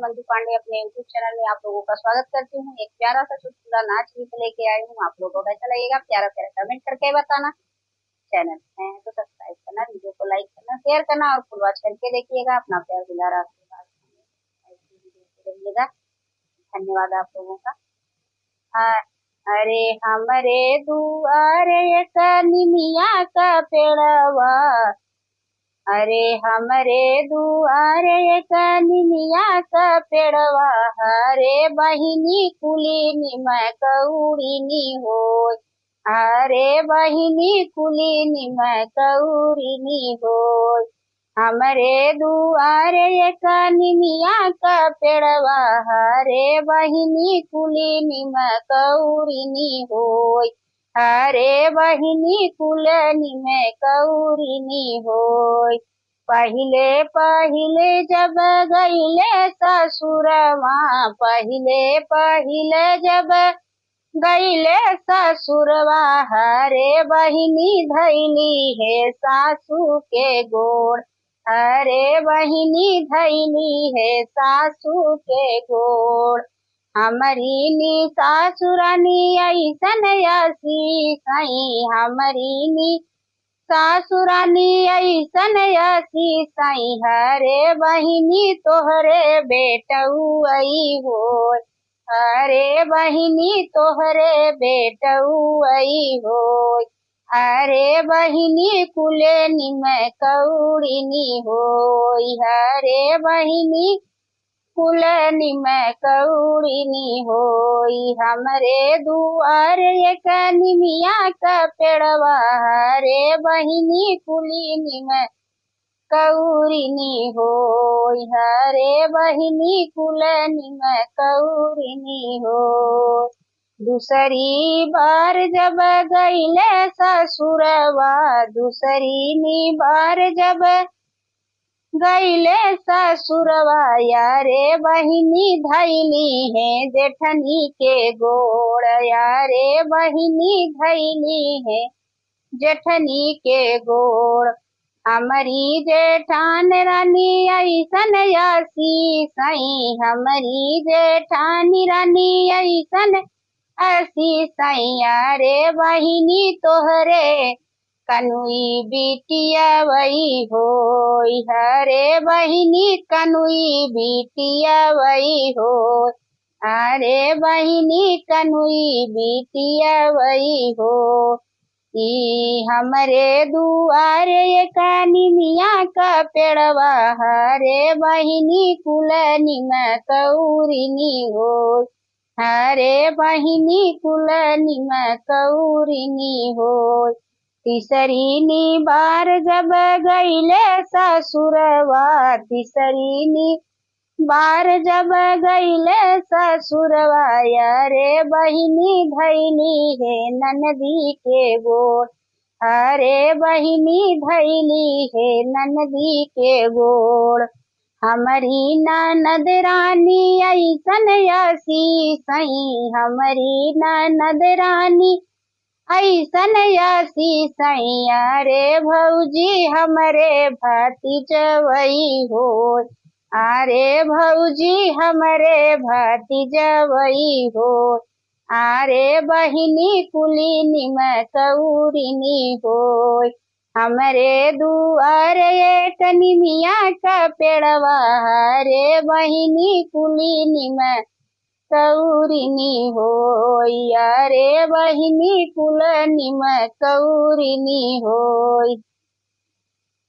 मंजू पांडे अपने YouTube channel में आप लोगों का स्वागत करती हूँ। एक प्यारा सा चुटकुला नाच गीत लेके आई हूँ। आप लोगों को कैसा लगेगा प्यारा प्यारा कमेंट करके बताना। चैनल है तो सब्सक्राइब करना, वीडियो को लाइक करना, शेयर करना और फुल वॉच करके देखिएगा। अपना प्यार दुलारा आशीर्वाद ऐसे ही देते रहिएगा। धन्यवाद आप लोगों का। अरे हमरे दुआरे एक निमिया का पेड़वा, अरे हमरे दुआरे एक निमिया का पेड़वा, हरे बहिनी कुली निमय कौड़ीनी होय, अरे बहिनी कुली निमय कौड़ीनी होय। हमरे दुआरे एक निमिया का पेड़वा, हरे बहिनी कुली निमय कौड़ीनी होय, हरे बहिनी कुलनी में कौरिनी होय। पहिले पहिले जब गईले ससुरवा, पहिले पहिले जब गईले ससुरवा, हरे बहिनी धैली है सासू के गोड़, हरे बहिनी धैली है सासू के गोड़। हमारी नी सासुरानी ऐसन यसी सई, हमारी नी सासुरानी ऐसन यसी सई, हरे बहिनी तोहरे बेटउई होय, हरे बहिनी तोहरे बेटउई होय, हरे बहिनी कुले निमय कौड़ीनी होय, हरे बहिनी कुलनी में कौड़ीनी होई। हमरे दुआर एक निमिया का पेड़वा, हरे बहिनी कुलीनी में कौड़ीनी होई, हरे बहिनी कुलनी में कौड़ीनी हो। दूसरी बार जब गईले ससुरवा, दूसरी बार जब गईले ससुरवा, यारे बहिनी धैली है जेठनी के गोड़, यारे बहिनी धैली है जेठनी के गोड़। हमारी जेठान रानी ऐसन यसी सई, हमारी जेठानी रानी ऐसन ऐसी सई, यारे बहिनी तोहरे कनुई बिटिया वही होय, हरे बहिनी कनुई बिटिया वही होय, हरे बहिनी कनुई बिटिया वही हो। हमरे दुआरे एक निमिया का पेड़वा, हरे बहिनी कुलनी में कौड़ीनी होय, हरे बहिनी कुलनी में कौड़ीनी होय। तीसरी बार जब गईले ससुरवा, तीसरी बार जब गईले ससुरवा, यारे बहिनी धैली है ननदी के गोड़, हरे बहिनी धैली है ननदी के गोड़। हमारी ननद रानी ऐसन यसी सई, हमारी ननद रानी ऐसन यसी सई, अरे भौजी हमरे भतीजवई होय, अरे भौजी हमरे भतीजवई होय, अरे बहिनी कुलीनी में कौड़ीनी होय। हमरे दुआरे एक निमिया का पेड़वा, हरे बहिनी कुलीनी में कौड़ीनी होय, अरे बहिनी कुलनी में कौड़ीनी होय।